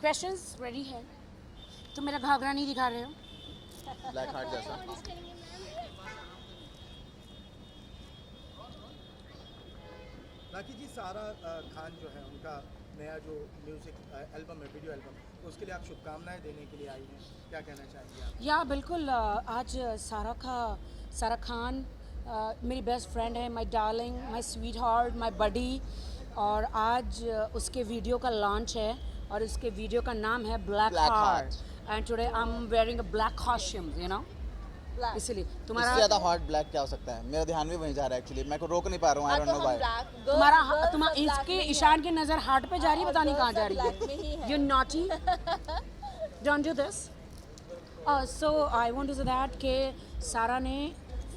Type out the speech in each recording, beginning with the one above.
Questions ready है? तो मेरा घाघरा नहीं दिखा रहे हो? ब्लैक हार्ट जैसा। राखी जी, सारा खान जो है उनका नया जो म्यूजिक एल्बम है, वीडियो एल्बम, तो उसके लिए आप शुभकामनाएं देने के लिए आई हैं, क्या कहना चाहेंगे आप? या बिल्कुल, आज सारा खान मेरी बेस्ट फ्रेंड है, my darling, my sweetheart, my buddy. और आज उसके वीडियो का लॉन्च है और उसके वीडियो का नाम है black Black heart. Heart। And today I am wearing a black costume, you know, इसलिए इससे तुम्हारा ज़्यादा हॉट ब्लैक क्या हो सकता है? मेरा ध्यान भी वहीं जा रहा है एक्चुअली, मैं को रोक नहीं पा रहा हूँ, आई डोंट नो व्हाई। तुम्हारा इसके ईशान की नज़र हार्ट पे जा रही है, पता नहीं कहाँ जा रही है। You naughty, don't do this. So I want to say that कि सारा ने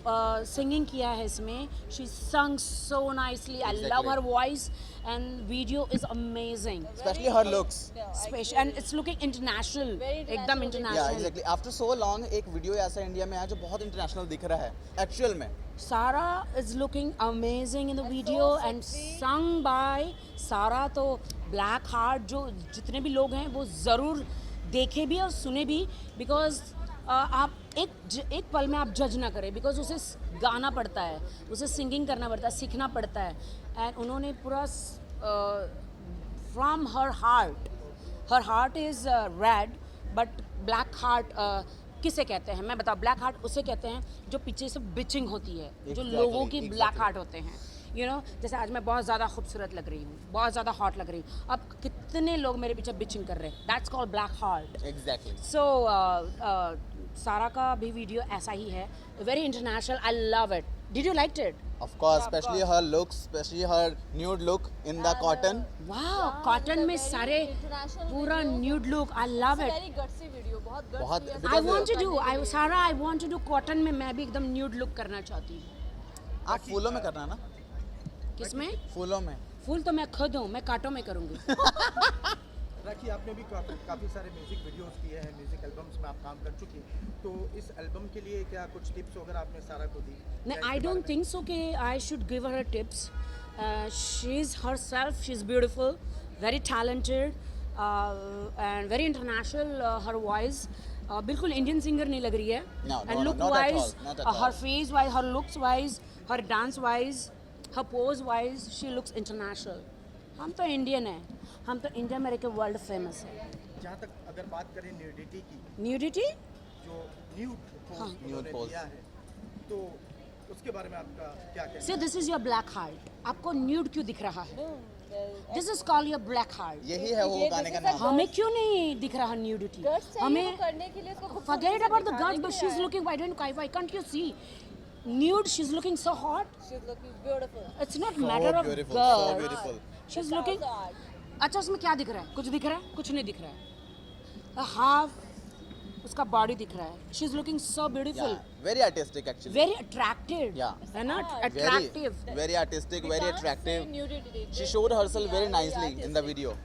सिंगिंग किया है इसमें। She sung so nicely, I love her voice and video is amazing, specially her looks. Special and it's looking international, एकदम या international. Exactly, after so long एक video ऐसा India में आया जो बहुत इंटरनेशनल दिख रहा है एक्चुअल में। Sarah is looking amazing in the video and sung by Sarah। तो Black Heart जो जितने भी लोग हैं वो ज़रूर देखे भी और सुने भी, बिकॉज आप एक पल में आप जज ना करें, बिकॉज उसे गाना पड़ता है, उसे सिंगिंग करना पड़ता है, सीखना पड़ता है। एंड उन्होंने पूरा from her heart is red, but black heart किसे कहते हैं मैं बताओ? ब्लैक हार्ट उसे कहते हैं जो पीछे से बिचिंग होती है, जो लोगों की ब्लैक हार्ट होते हैं, यू नो। जैसे आज मैं बहुत ज़्यादा खूबसूरत लग रही हूँ, बहुत ज़्यादा हॉट लग रही हूँ, अब कितने लोग मेरे पीछे बिचिंग कर रहे हैं, that's called black heart. Exactly. So Sara का भी वीडियो ऐसा ही है, very international, I love it. Did you like it? Of course, specially her looks, specially her nude look in the cotton. वाह, कॉटन में सारे पूरा nude look, I love it. बहुत I want to do, Sara I want to do cotton में, मैं भी एकदम nude look करना चाहती हूँ। आप फूलों में करना ना, किसमें? फूलों में। फूल तो मैं खुद हूँ, मैं कांटों में करूँगी। राखी, आपने भी काफ़ी सारे म्यूजिक वीडियोस किए हैं, म्यूजिक एल्बम्स में आप काम कर चुकी हैं, तो इस एल्बम के लिए क्या कुछ टिप्स वगैरह आपने सारा को दी? नहीं, आई डोंट थिंक सो कि I should give her tips. She is her self, she is beautiful, very talented and very international. Her voice बिल्कुल इंडियन सिंगर नहीं लग रही है। And look not at wise, all, not at all. Her face wise, her looks wise, her dance wise, her pose wise, she looks international. हम तो Indian हैं, हम तो इंडिया में रह के वर्ल्ड फेमस है। जहाँ तक अगर बात करें न्यूडिटी की, न्यूडिटी, जो न्यूड पोज उन्होंने pose। दिया है, तो उसके बारे में आपका क्या कहना है? So this is your black heart. आपको न्यूड क्यों दिख रहा है? This is called your black heart. यही है वो गाने का नाम। हमें क्यों नहीं दिख रहा न्यूडिटी? हमें करने के लिए उसको forget about the guts, but she's looking, why can't you see nude? She's looking so hot. she's looking beautiful. It's not So matter of beautiful, girls. so beautiful. She's looking, अच्छा उसमें क्या दिख रहा है? कुछ दिख रहा है? कुछ नहीं दिख रहा है। हाफ उसका बॉडी दिख रहा है। She's looking so beautiful, Yeah, very artistic actually. very attractive, Yeah. है ना? Very, Attractive, very artistic, very attractive. Nudity. She showed herself very nicely in the video.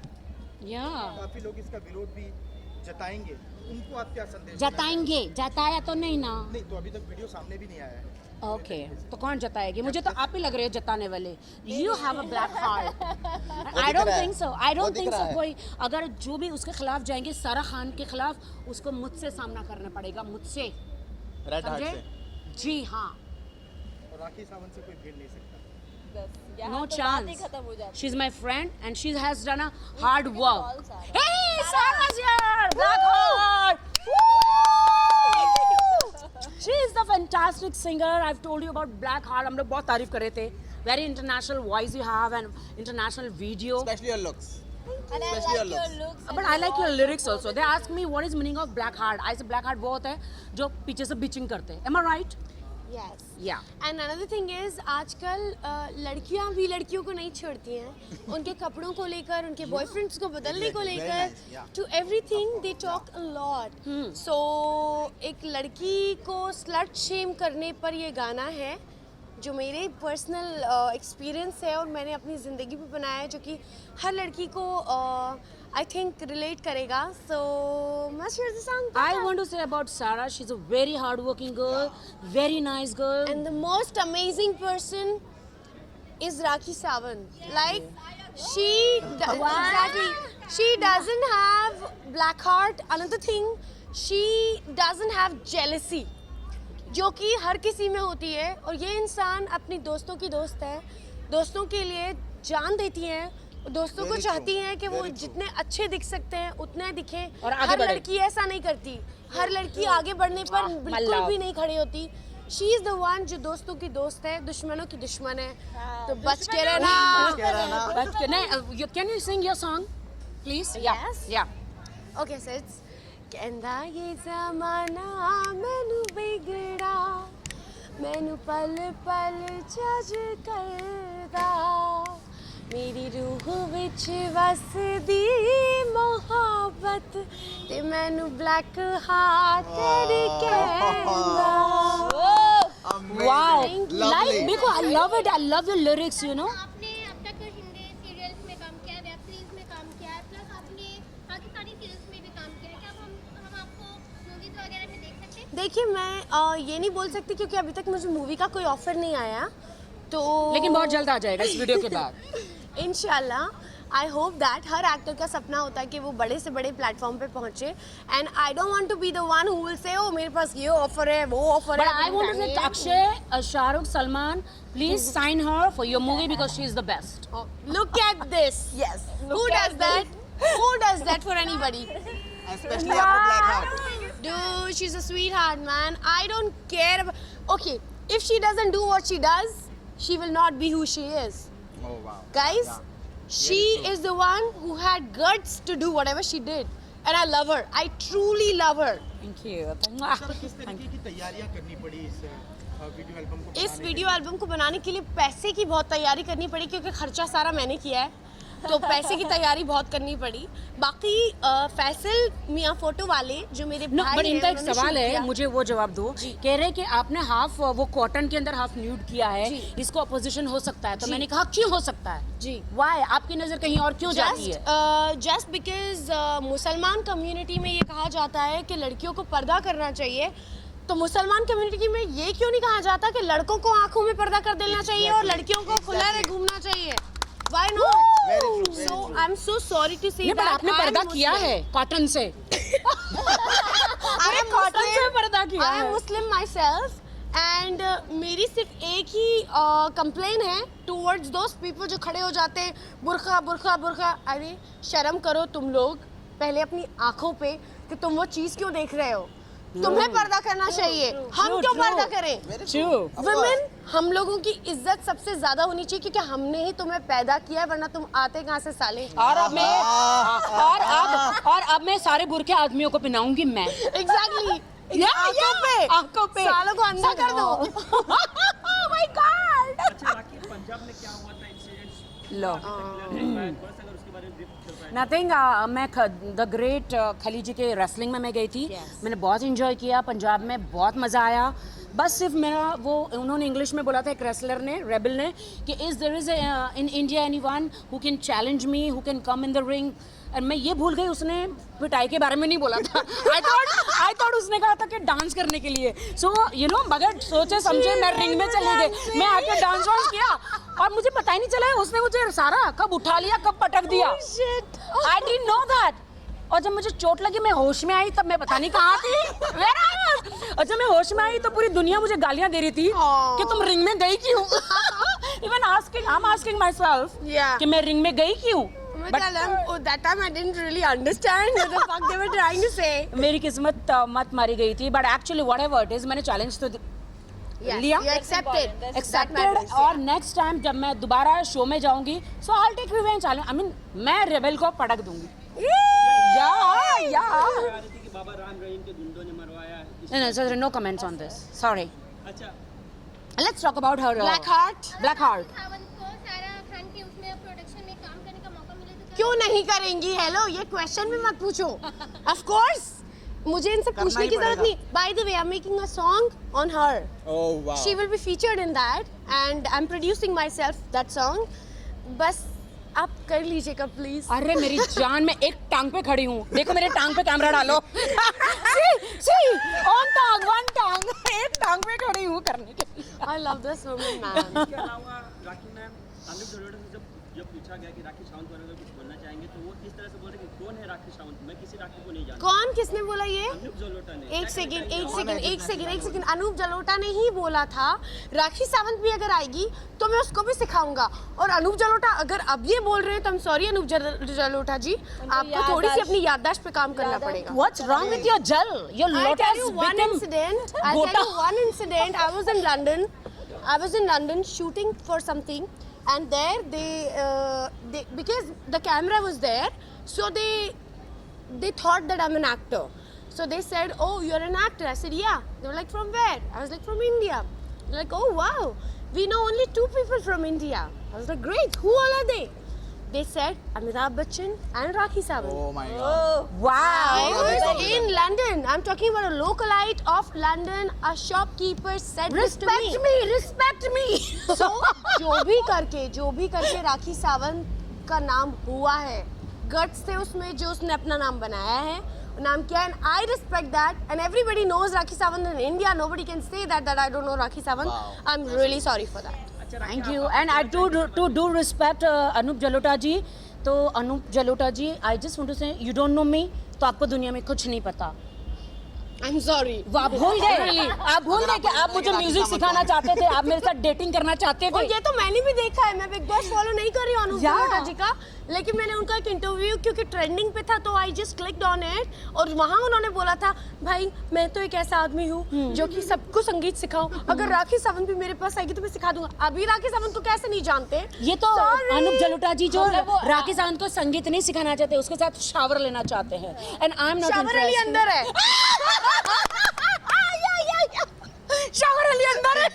yeah. काफ़ी लोग इसका विरोध भी जताएंगे, उनको आप क्या संदेश देना जताएंगे, जताया तो नहीं ना? चाहेंगे? नहीं, तो अभी तक वीडियो सामने भी नहीं आया है। ओके, तो कौन जताएगी? मुझे तो आप ही लग रहे हो जताने वाले। You have a black heart. I don't think so, I वो डोंट दिख थिंक रहा सो। है। कोई अगर जो भी उसके खिलाफ जाएंगे, सारा खान के खिलाफ, उसको मुझसे सामना करना पड़ेगा, मुझसे, Red heart समझे? से। जी हाँ, और राखी सावंत से कोई भिड़ नहीं सकता। बस यहाँ नो तो बात ही चांस। खत्म हो जाती she is my friend and she has done a hard work. calls are- hey सारा's here, black heart. She is the fantastic singer. I've told you about Black Heart. हम लोग बहुत तारीफ कर रहे थे। Very international voice you have and international video. Especially your looks. And I Especially like your your looks. looks. But I like your lyrics also. They ask me what is meaning of Black Heart. I say Black Heart वो होता है जो पीछे से bitching करते हैं. Am I right? Yes. Yeah. And another thing is आजकल लड़कियां भी लड़कियों को नहीं छोड़ती हैं उनके कपड़ों को लेकर, उनके बॉयफ्रेंड्स को बदलने को Exactly. Very लेकर, nice, yeah. to everything they talk a lot. So एक लड़की को स्लट शेम करने पर ये गाना है जो मेरे पर्सनल एक्सपीरियंस है और मैंने अपनी ज़िंदगी पे बनाया है, जो कि हर लड़की को आई थिंक रिलेट करेगा. सो must here the song. I want to say about Sarah. She's a very hardworking girl, very nice girl. And the most amazing person is Rakhi Sawant. Like she exactly She doesn't have black heart. Another thing, she doesn't have jealousy, जो कि हर किसी में होती है. और ये इंसान अपनी दोस्तों की दोस्त है, दोस्तों के लिए जान देती है, दोस्तों को चाहती हैं कि वो जितने अच्छे दिख सकते हैं उतने दिखें. और आगे हर बढ़े. लड़की ऐसा नहीं करती, हर लड़की आगे बढ़ने पर बिल्कुल भी नहीं खड़ी होती. शी इज द वन जो दोस्तों की दोस्त है, दुश्मनों की दुश्मन है. तो बच के रहना. But can you sing your song, please? Yes. Yeah. Okay, so it's कहंदा ये ज़माना मैनू बिगड़ा, मैनू पल पल जज करदा, मेरी रूह विच वसदी मोहब्बत ते मैनू ब्लैक हार्ट कहंदा. Wow. Thank you. Like, देखो, I love it. I love the lyrics, you know. आपने अब तक हिंदी सीरियल्स में काम किया है, वेब सीरीज में काम किया है, प्लस आपने पाकिस्तानी सीरियल्स में भी काम किया है. क्या हम आपको मूवीज वगैरह में देख सकते हैं? देखिए मैं ये नहीं बोल सकती क्योंकि अभी तक मुझे मूवी का कोई ऑफर नहीं आया, तो लेकिन बहुत जल्द आ जाएगा इस वीडियो के बाद. इंशाल्लाह. I hope that her actor का सपना होता है कि वो बड़े से बड़े प्लेटफॉर्म पे पहुंचे. And I don't want to be the one who will say ओ मेरे पास ये ऑफर है, वो ऑफर But है. I want to say Akshay, Shahrukh, Salman, please sign her for your movie because she is the best. Look at this. Yes. Who does that? Who does that for anybody? Especially after Black Heart. Dude, she's a sweetheart, man. I don't care about... Okay, if she doesn't do what she does, she will not be who she is. Oh wow. Guys, she is the one who had guts to do whatever she did. And I love her. I truly love her. Thank you. Sir किस तरीके की तैयारियां करनी पड़ी इस video album को इस video album को बनाने के लिए पैसे की बहुत तैयारी करनी पड़ी क्योंकि खर्चा सारा मैंने किया है, तो पैसे की तैयारी बहुत करनी पड़ी. बाकी फैसल मियां फोटो वाले जो मेरे No, भाई but हैं, इनका एक उन्होंने सवाल shoot है, किया. मुझे वो जवाब दो. कह रहे कि आपने हाफ वो कॉटन के अंदर हाफ न्यूड किया है, इसको अपोजिशन हो सकता है, तो मैंने कहा क्यों हो सकता है जी. वाई, आपकी नजर कहीं और क्यों जाती है? जस्ट बिकॉज मुसलमान कम्युनिटी में ये कहा जाता है कि लड़कियों को पर्दा करना चाहिए, तो मुसलमान कम्युनिटी में ये क्यों नहीं कहा जाता कि लड़कों को आंखों में पर्दा कर देना चाहिए और लड़कियों को खुला रह घूमना चाहिए? Why not? Very true, very So true. I'm so sorry to say नहीं, पर that आपने I am पर्दा किया Muslim. है कॉटन से. I am कॉटन से पर्दा किया I am है. Muslim myself and मेरी सिर्फ एक ही कंप्लेन है towards those people जो खड़े हो जाते हैं बुर्खा बुर्खा बुर्खा. अरे शर्म करो तुम लोग पहले अपनी आंखों पे कि तुम वो चीज क्यों देख रहे हो. तुम्हें पर्दा करना चाहिए, हम True, क्यों true. पर्दा करें? True. वुमेन हम लोगों की इज्जत सबसे ज्यादा होनी चाहिए क्योंकि हमने ही तुम्हें पैदा किया है, वरना तुम आते कहाँ से साले. और अब मैं सारे बुरके आदमियों को पहनाऊंगी मैं. एग्जैक्टली. आंखों पे सालों को अंधा कर दो. Oh my God. अच्छा राखी, पंजाब में क्या हुआ था इंसिडेंट? लो. थोड़ा सा अगर उसके बारे में ब्रीफ कर पाए. नथिंग. मैं द ग्रेट खलीजी के रेसलिंग में मैं गई थी. मैंने बहुत इंजॉय किया, पंजाब में बहुत मज़ा आया. बस सिर्फ मेरा वो उन्होंने इंग्लिश में बोला था एक रेसलर ने, रेबल ने, कि is there is in India anyone who can challenge me, who can come in the ring. और मैं ये भूल गई उसने पिटाई के बारे में नहीं बोला था. आई थॉट उसने कहा था कि डांस करने के लिए. सो यू नो, बगैर सोचे समझे मैं रिंग में चली गई. मैं आके डांस वांस किया और मुझे पता ही नहीं चला उसने मुझे सारा कब उठा लिया कब पटक दिया. I didn't know that. और जब मुझे चोट लगी मैं होश में आई तब मैं पता नहीं कहाँ थी. Where I was? और जब मैं होश में आई तो पूरी दुनिया मुझे गालियाँ दे रही थी कि तुम रिंग में गई क्यों. Even I'm asking myself Yeah. कि मैं रिंग में गई क्यों. But that time I didn't really understand what the fuck they were trying to say. मेरी किस्मत मत मारी गई थी. But actually whatever it is, मैंने चैलेंज तो Yes, लिया, you accepted. That accepted. matters, और yeah. नेक्स्ट टाइम जब मैं दोबारा शो में जाऊंगी so I will take revenge. I mean मैं रेबल को पटक दूंगी. या आ रही थी कि बाबा राम रहीम के गुंडों ने मरवाया है. No, so no comments on this. Sorry. अच्छा, Let's talk about her. Blackheart. Blackheart. सावन को सारा खान के उसमें प्रोडक्शन में काम करने का मौका मिले तो क्या क्यों नहीं करेंगी? हेलो, ये क्वेश्चन भी मत पूछो. Of course. मुझे इनसे करना पूछने ही की जरूरत पड़ेगा. नहीं. By the way, I'm making a song on her. Oh wow. She will be featured in that and I'm producing myself that song. बस आप कर लीजिएगा प्लीज. अरे मेरी जान, मैं एक टांग पे खड़ी हूँ. देखो मेरे टांग पे कैमरा डालो. see, on टांग, one टांग, एक टांग पे खड़ी हूँ करने के लिए. I love this woman, man. इसके अलावा राखी मैम, आमिर जलोटा से जब जो पूछा गया कि राखी सावंत पर अगर कुछ बोलना चाहेंगे तो वो किस तरह से बोल रहे कि कौन है राखी सावंत, मैं किसी राखी को नहीं जानता। कौन, किसने बोला ये? अनूप जलोटा ने। एक सेकंड, अनूप जलोटा ने ही बोला था राखी सावंत भी अगर आएगी तो मैं उसको भी सिखाऊंगा। और अनूप जलोटा अगर अब ये बोल रहे हैं तो I'm sorry अनूप जलोटा जी, आपको थोड़ी सी अपनी याददाश्त पे काम करना पड़ेगा। What's wrong with your gel? Your I'll lotus tell you one become incident. I'll tell you one incident. I was in London shooting for something, and there they because the camera was there, so they thought that I'm an actor. So they said, "Oh, you're an actor." I said, "Yeah." They were like, "From where?" I was like, "From India." They're like, "Oh, wow. We know only 2 people from India." I was like, "Great. Who all are they?" They said Amitabh Bachchan and Rakhi Sawant. Oh my god. I wow. was in London. I'm talking about a localite of London. A shopkeeper said this to me. Respect me. So जो भी करके राखी सावंत का नाम हुआ है, guts थे उसमें जो उसने अपना नाम बनाया है, नाम क्या है, and I respect that, and everybody knows Rakhi Sawant in India. Nobody can say that I don't know Rakhi Sawant. Wow. I'm really sorry for that. Thank you. And I do respect Anup Jalota ji. तो अनूप जलोटा जी, I just want to say, you don't know me, तो आपको दुनिया में कुछ नहीं पता। I'm sorry. वो आप भूल गए, आप भूल गए कि आप मुझे म्यूजिक सिखाना चाहते थे, आप मेरे साथ डेटिंग करना चाहते और थे। ये तो मैंने भी देखा है, मैं बिग बॉस फॉलो नहीं कर रही हूँ अनूप Yeah. जलोटा जी का, लेकिन मैंने उनका एक इंटरव्यू क्योंकि ट्रेंडिंग पे था तो I just clicked on it, और वहाँ उन्होंने बोला था भाई मैं तो एक ऐसा आदमी हूँ जो कि सबको संगीत सिखाऊं, अगर राखी सावंत भी मेरे पास आएगी तो मैं सिखा दूंगा। अभी राखी सावंत को कैसे नहीं जानते? ये तो Sorry. अनूप जलोटा जी जो राखी सावंत को संगीत नहीं सिखाना चाहते, उसके साथ शावर लेना चाहते हैं। And I am not shower Ali अंदर है। शावर अली अंदर है।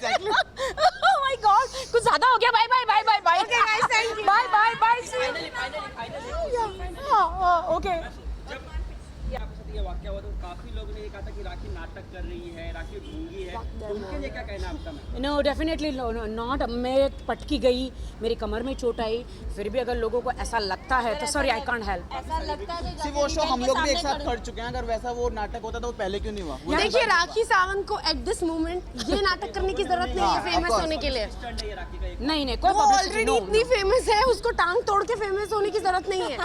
Oh my God, कुछ ज्यादा हो गया। Bye. Okay guys, thank you. Bye. Okay. जब आपके साथ ये वाकया हुआ तो काफी लोगों ने ये कहा था कि राखी नाटक कर रही है, राखी ढूंढी है, तो उनके लिए क्या कहना आपका? Ma'am no definitely not. मैं पटकी गई, मेरी कमर में चोट आई, फिर भी अगर लोगों को ऐसा लगता है तो सॉरी आई कांट हेल्प। ऐसा लगता है तो See, वो शो हम लोग भी एक साथ कर चुके हैं, अगर वैसा वो नाटक होता तो वो पहले क्यों नहीं हुआ? वो देखिए राखी सावंत को एट दिस मोमेंट ये नाटक करने की जरूरत नहीं है फेमस होने के लिए। स्टंट है ये राखी का एक। नहीं कोई वो publicity, ऑलरेडी no, इतनी फेमस है, उसको टांग तोड़ के फेमस होने की जरूरत नहीं है।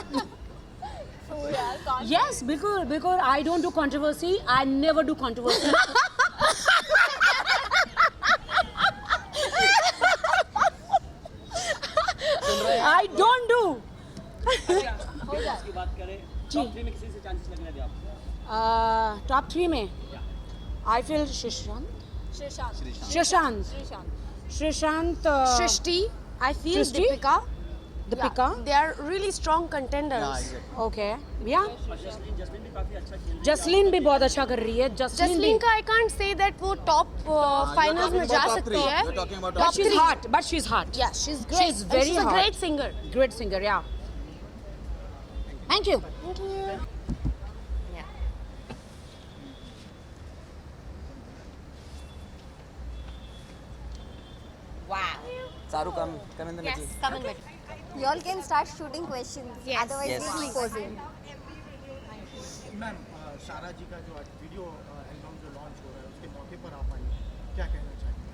Yes, because I don't do controversy. I never do controversy. I don't do. इसकी बात करें, टॉप 3 में किसी से चांसेस लग रहे थे आपको? Top 3 में I feel Shrishant. Srishti, I feel Srishti? Deepika. Deepika. They are really strong contenders. Yeah, exactly. Okay. Yeah. और जसलीन भी काफी अच्छा खेल रही है। जसलीन भी बहुत अच्छा कर रही है। जसलीन का I can't say that वो top finals में जा सकती है। You're talking about But top she's three. hot. But she's hot. Yeah, she's great. She's And very she's a hot. great singer. Great singer. Yeah. Thank you. Saru, come in the middle. Come in with. You all can start shooting questions. Yes. Otherwise, Yes. we'll be posing. Ma'am सारा जी का जो आज video album जो launch हो रहा है उसके मौके पर आप आई, क्या कहना चाहेंगे?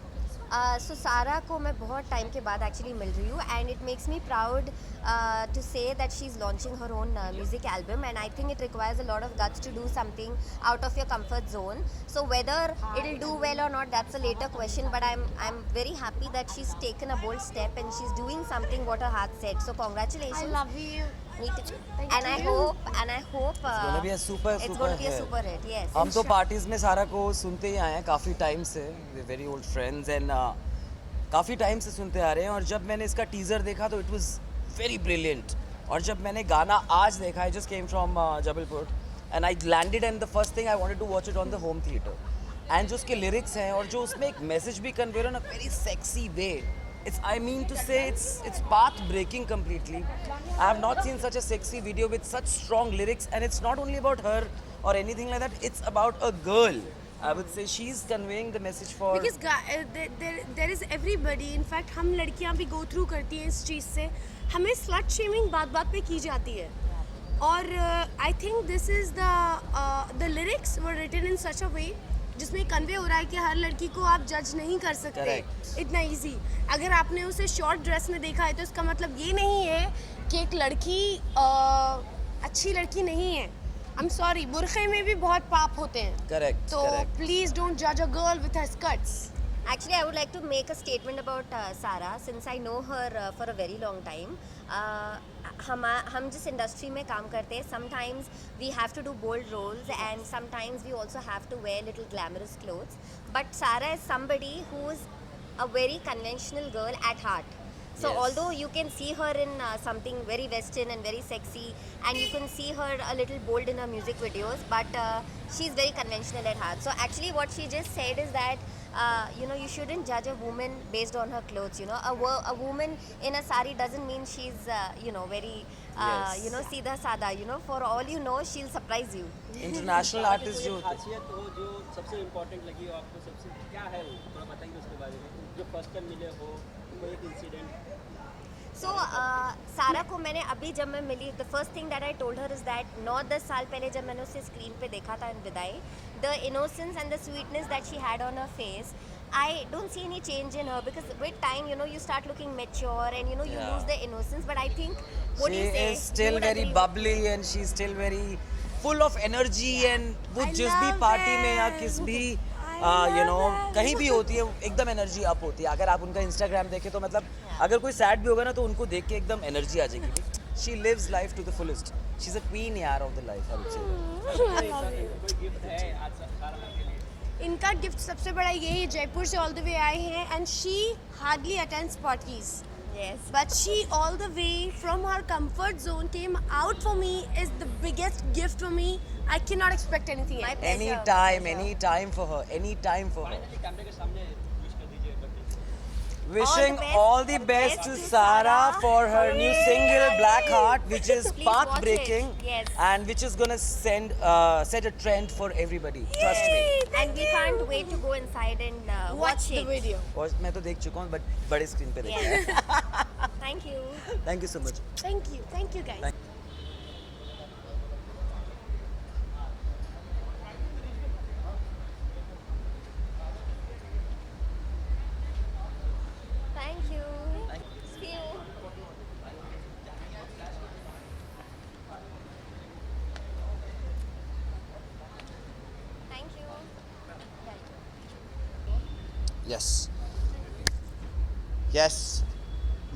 So सारा को मैं बहुत टाइम के बाद एक्चुअली मिल रही हूँ and it makes me proud to say that she is launching her own music album and I think it requires a lot of guts to do something out of your comfort zone. So whether it will do well or not that's a later question, but I am very happy that she is taken a bold step and she is doing something what her heart said. So congratulations. love you. And I hope It's gonna be a super hit. super hit. Yes. हम तो parties में सारा को सुनते ही आए हैं काफ़ी time से, वेरी ओल्ड फ्रेंड्स एंड काफ़ी टाइम से सुनते आ रहे हैं. और जब मैंने इसका टीज़र देखा तो इट वाज वेरी ब्रिलियंट. और जब मैंने गाना आज देखा, I just came from Jabalpur and I landed and the first thing I wanted to watch it on the home theatre. And जो उसके लिरिक्स हैं और जो उसमें एक मैसेज भी convey in a very sexy way. It's, I mean to say, it's path breaking completely. I have not seen such a sexy video with such strong lyrics, and it's not only about her or anything like that. It's about a girl. I would say she's conveying the message for. Because there is everybody. In fact, हम लड़कियां भी go through करती हैं इस चीज़ से. हमें slut shaming बात पे की जाती है. और I think this is the lyrics were written in such a way जिसमें कन्वे हो रहा है कि हर लड़की को आप जज नहीं कर सकते Correct. इतना इजी। अगर आपने उसे शॉर्ट ड्रेस में देखा है तो इसका मतलब ये नहीं है कि एक लड़की अच्छी लड़की नहीं है। आई एम सॉरी, बुरखे में भी बहुत पाप होते हैं। करेक्ट तो प्लीज डोंट जज a girl with her skirts. Actually, I would like to make a statement about Sara, since I know her for a very long time. हम जिस इंडस्ट्री में काम करते हैं, sometimes we have to do bold roles and sometimes we also have to wear little glamorous clothes. But Sara is somebody who's a very conventional girl at heart. So Yes. although you can see her in something very western and very sexy, and you can see her a little bold in her music videos, but she's very conventional at heart. So actually what she just said is that you shouldn't judge a woman based on her clothes. A woman in a sari doesn't mean she's very Yes. सीधा सादा. For all you know, she'll surprise you. International artist जो होते हैं, खासियत हो जो सबसे important लगी हो आपको, सबसे क्या है वो थोड़ा बताइए उसके बारे में, जो फर्स्ट टाइम मिले हो, कोई एक इंसिडेंट। So सारा को मैंने अभी जब मैं मिली, the first thing that I told her is that 9-10 साल पहले जब मैंने उसे स्क्रीन पे देखा था इन विदाई, the innocence and the sweetness that she had on her face, I don't see any change in her, because with time you start looking mature and you Yeah. lose the innocence. But I think what she do you say? is still You would very agree with- bubbly and she's still very full of energy and वो I जिस भी love party में या them. किस भी I you know love them. कहीं भी होती है, एकदम एनर्जी अप होती है। अगर आप उनका इंस्टाग्राम देखें तो मतलब अगर कोई सैड भी होगा ना तो उनको देख के एकदम एनर्जी आ जाएगी। She lives life to the fullest, she is a queen यार of the life, I would say. कोई गिफ्ट है आज सारा के लिए? इनका गिफ्ट सबसे बड़ा यही, जयपुर से ऑल द वे आए हैं and she hardly attends parties, Yes. but she all the way from her comfort zone came out for me is the biggest gift for me. I cannot expect anything My else. pleasure. Any time for her, any time for her. Finally कैमरे के सामने wish कर दीजिए birthday. Wishing best- all the best to Sara for her new single Black Heart, which is Please path watch breaking it. Yes. and which is gonna set a trend for everybody. Trust me. And we can't wait to go inside and watch the it. video. और मैं तो देख चुका हूँ, but बड़े screen पे देखा है। Yes. Thank you. Thank you so much. Thank you guys. Thank you. See you. Thank you. Yes. Yes.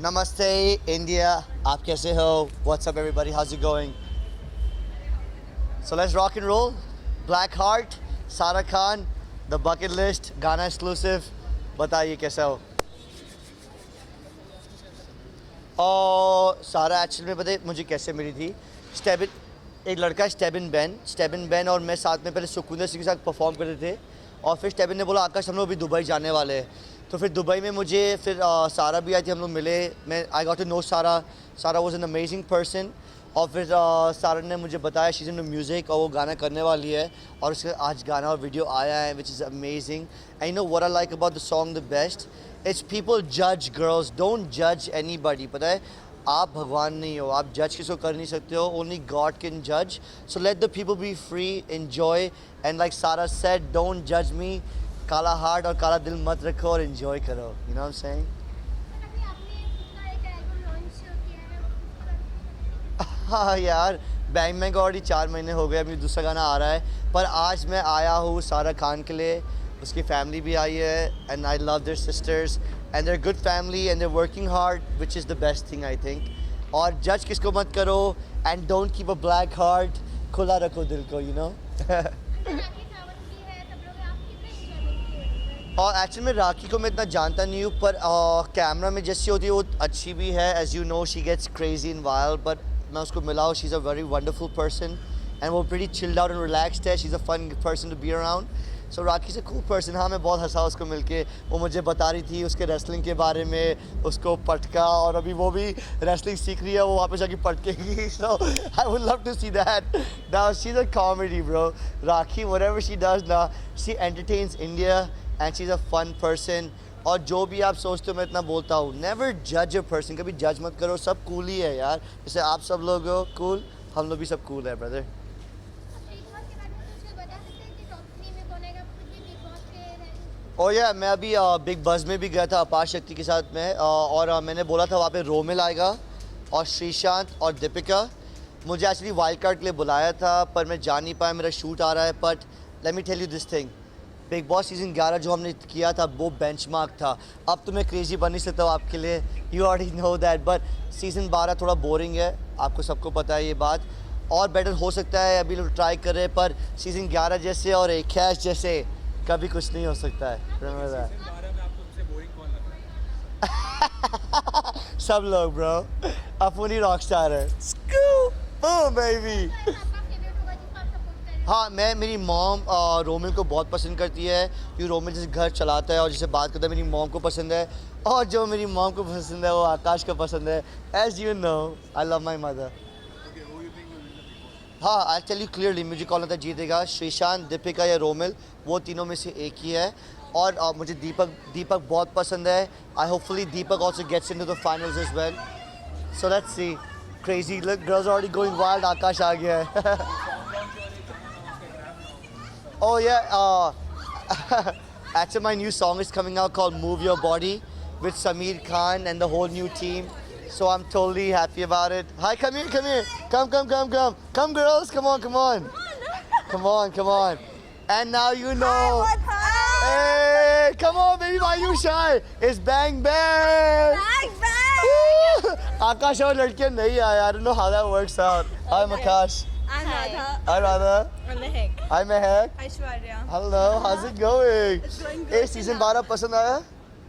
Namaste, India. Aap kaise ho? What's up, everybody? How's it going? So let's rock and roll. Black Heart, Sara Khan, The Bucket List, Ghana exclusive. बताइए कैसा हो? और सारा actually में पता है मुझे कैसे मिली थी? स्टेबिन, एक लड़का स्टेबिन बेन और मैं साथ में पहले सुकुंदर सिंह के साथ परफॉर्म करते थे, और फिर स्टेबिन ने बोला आकाश हम लोग अभी दुबई जाने वाले हैं, तो फिर दुबई में मुझे फिर सारा भी आई थी, हम लोग मिले, मैं आई गॉट टू नो सारा वाज एन अमेजिंग पर्सन, और फिर सारा ने मुझे बताया शी इज़ इन म्यूज़िक और वो गाना करने वाली है, और उसका आज गाना और वीडियो आया है which is amazing. I know what I like about the song the best, it's people जज गर्ल्स, डोंट जज एनीबॉडी। पता है आप भगवान नहीं हो, आप जज किसी को कर नहीं सकते हो, ओनली गॉड कैन जज, so let the people be free, enjoy, and like सारा सेड डोंट जज मी, काला हार्ट और काला दिल मत रखो और एन्जॉय करो, you know what I am saying. हाँ यार, बैंग में ऑलरेडी 4 महीने हो गए, अभी दूसरा गाना आ रहा है, पर आज मैं आया हूँ सारा खान के लिए, उसकी फैमिली भी आई है, and I love their sisters and their good family and their working hard which is the best thing I think. और जज किसको मत करो, and don't keep a black heart, खुला रखो दिल को, यू नो। और एक्चुअली में राखी को मैं इतना जानता नहीं हूँ, पर कैमरा में जैसी होती है वो अच्छी भी है, as you know she gets crazy in wild, but मैं उसको मिला हूँ, she is a very wonderful person and वो pretty chilled out and relaxed है, she is a fun person to be around, so Rakhi से खूब पर्सन। हाँ मैं बहुत हंसा उसको मिलके, वो मुझे बता रही थी उसके रेसलिंग के बारे में, उसको पटका, और अभी वो भी रेसलिंग सीख रही है, वो वहाँ पे जाके पटकेगी, so I would love to see that. Now she is a comedy bro, Rakhi whatever she does ना, she entertains India and she is a fun person. और जो भी आप सोचते हो मैं इतना बोलता हूँ, नेवर जज अ पर्सन, कभी जज मत करो, सब कूल ही है यार, जैसे आप सब लोग हो कूल, हम लोग भी सब कूल है ब्रदर। और या मैं अभी बिग बस में भी गया था अपार शक्ति के साथ में और मैंने बोला था वहाँ पे रोमिल आएगा और श्रीशांत और दीपिका। मुझे एक्चुअली वाइल्ड कार्ड के लिए बुलाया था पर मैं जा नहीं पाया, मेरा शूट आ रहा है। But let me tell you this thing, Bigg Boss season 11 जो हमने किया था वो बेंचमार्क था। अब तो मैं क्रेजी बन नहीं सकता हूँ आपके लिए, you already know that. But season 12 थोड़ा बोरिंग है, आपको सबको पता है ये बात। और बेटर हो सकता है, अभी लोग ट्राई कर रहे हैं, पर सीज़न 11 जैसे और एक कैश जैसे कभी कुछ नहीं हो सकता है। सब लोग ब्रो अपनी रॉक स्टार है। Oh, baby. हाँ, मैं मेरी मॉम रोमिल को बहुत पसंद करती है क्योंकि रोमिल जैसे घर चलाता है और जैसे बात करता है मेरी मॉम को पसंद है। और जो मेरी मॉम को पसंद है वो आकाश को पसंद है। As you know, I love my mother. हाँ, I'll tell you clearly, मुझे कौन लगता है जीतेगा, श्रीशांत, दीपिका या रोमिल, वो तीनों में से एक ही है। और मुझे दीपक बहुत पसंद है। I hopefully Deepak also gets into the finals as well. So let's see. Crazy, look, girls are already going wild. Akash aa gaya hai. Oh yeah, actually my new song is coming out called Move Your Body with Sameer Khan and the whole new team. So I'm totally happy about it. Hi, come here. Come girls, come on. Come on. And now you know. Hey, come on baby, why you shy? It's Bang Bang. Akash और लड़कियाँ नहीं आए. I don't know how that works out. I'm Akash. I'm Radha. Hi Radha. I'm Mehak. Hi Mehak. Aishwarya. Hello, how's it going? It's going good. Hey, season 12 पसंद आया?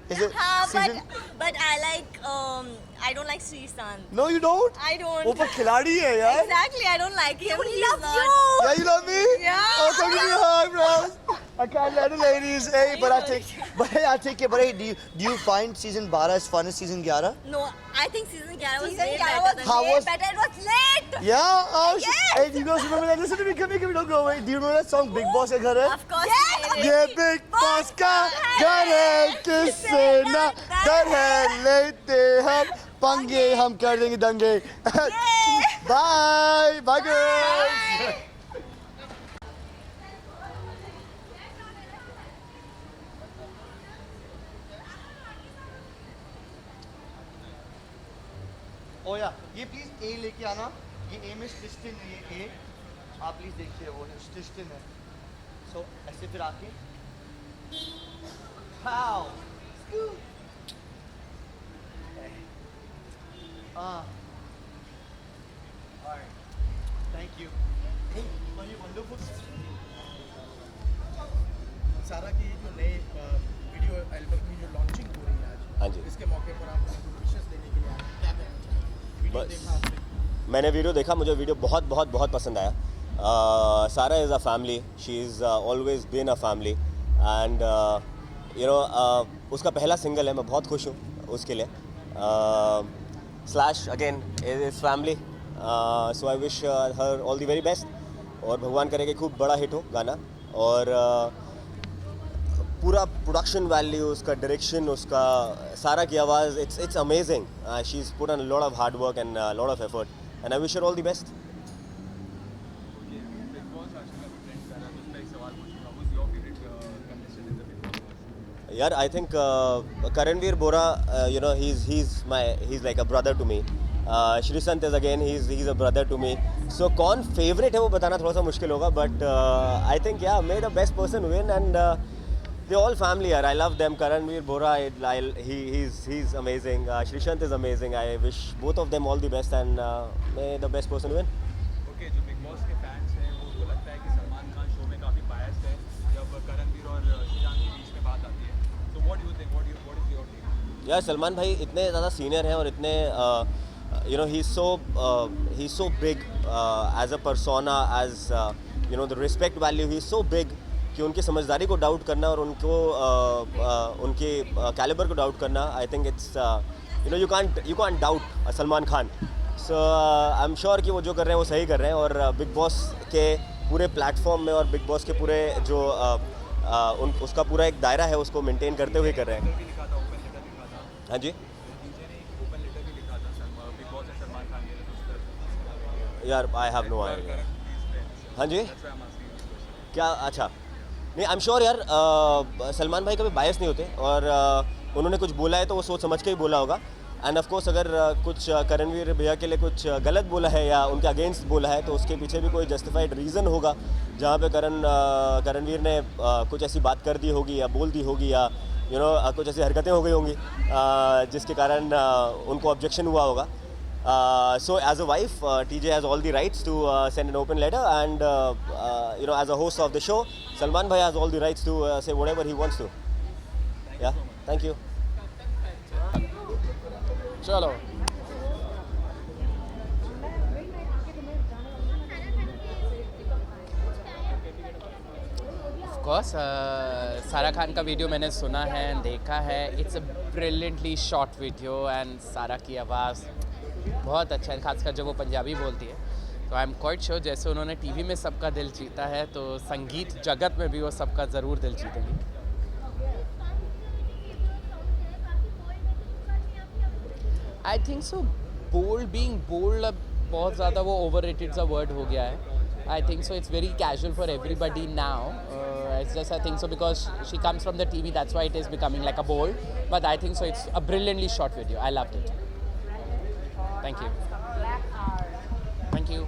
Is it season? but I like I don't like Srisan. No, you don't. I don't. वो पर खिलाड़ी है यार. Exactly, I don't like him. He loves you. Yeah, you love me? Yeah. Oh, come give me a hug, bro. I can't let it, ladies. Hey, but I take it. But hey, do you find season 12 as fun as season 11? No, I think season 11 was way How was- better. It was late. Yeah. Oh, Yes. Hey, do you guys remember that? Listen to me. Come here. Don't go away. Do you remember that song Big Boss का घर है? Of course. Yes. ये Big Boss का घर है, किससे ना डर है, लेते हम पंगे, हम कर देंगे दंगे. Bye girls. ओ या ये प्लीज ए लेके आना. ये ए में स्टिस्टिन है, ये ए आप प्लीज देखिए, वो स्टिस्टिन है. सो ऐसे फिर आके हाउ थैंक यू. वंडरफुल. सारा की जो नए वीडियो एल्बम की जो लॉन्चिंग हो रही है आज, हाँ जी. इसके मौके पर आप उनको विशेष देने के लिए आए हैं. क्या कहना चाहेंगे? वीडियो बस देखा आपने? मैंने वीडियो देखा, मुझे वीडियो बहुत पसंद आया. Sara is a family, she is always been a family and you know उसका पहला सिंगल है, मैं बहुत खुश हूँ उसके लिए. Slash again is family, so I wish her all the very best और भगवान करे कि खूब बड़ा हिट हो गाना. और पूरा प्रोडक्शन वैल्यू, उसका डायरेक्शन, उसका सारा की आवाज़, it's amazing. She is put on lot of hard work and lot of effort and I wish her all the best. यार I think Karanvir Bora, you know he's like a brother to me. Sreesanth is again he's a brother to me. So कौन favourite है वो बताना थोड़ा सा मुश्किल होगा, but I think yeah, may the best person win and they're all family यार. I love them. Karanveer Bora, he's amazing. Shrishant is amazing. I wish both of them all the best and may the best person win. Okay, जो big boss के fans हैं वो उसको लगता है कि Salman Khan show में काफ़ी बायस्ड है जब करणवीर और श्रीशांत के बीच में बात आती है. तो what do you think, what is your take? यार सलमान भाई इतने ज़्यादा सीनियर हैं और इतने you know he's so big as a persona, as you know the respect value, he's so big कि उनकी समझदारी को डाउट करना और उनको उनके कैलिबर को डाउट करना, I think it's you know you can't doubt Salman Khan. So I am sure कि वो जो कर रहे हैं वो सही कर रहे हैं और बिग बॉस के पूरे प्लेटफॉर्म में और बिग बॉस के पूरे जो उसका पूरा एक दायरा है उसको मेंटेन करते हुए कर रहे हैं. हाँ जी यार, आई हैव नो आइडिया. हाँ जी क्या? अच्छा नहीं, आई एम श्योर यार, सलमान भाई कभी बायस नहीं होते, और उन्होंने कुछ बोला है तो वो सोच समझ के ही बोला होगा। एंड ऑफ कोर्स अगर कुछ करणवीर भैया के लिए कुछ गलत बोला है या उनके अगेंस्ट बोला है तो उसके पीछे भी कोई जस्टिफाइड रीज़न होगा, जहाँ पे करणवीर ने कुछ ऐसी बात कर दी होगी या बोल दी होगी या कुछ ऐसी हरकतें हो गई होंगी जिसके कारण उनको ऑब्जेक्शन हुआ होगा। So as a wife, TJ has all the rights to send an open letter, and as a host of the show, Salman Bhai has all the rights to say whatever he wants to. Yeah, thank you. चलो Of course, सारा खान का video मैंने सुना है, देखा है. It's a brilliantly shot video and सारा की आवाज़ बहुत अच्छा है, खासकर जब वो पंजाबी बोलती है. तो आई एम क्वाइट श्योर जैसे उन्होंने टीवी में सबका दिल जीता है तो संगीत जगत में भी वो सबका ज़रूर दिल जीतेंगी. I think so. Bold, being bold, अब बहुत ज़्यादा वो ओवर रेटेड सा वर्ड हो गया है. I think so it's very casual for everybody now. It's just I think so because she comes from the TV, that's why it is becoming like a bold. But I think so it's a brilliantly shot video. I loved it. Thank you. Thank you.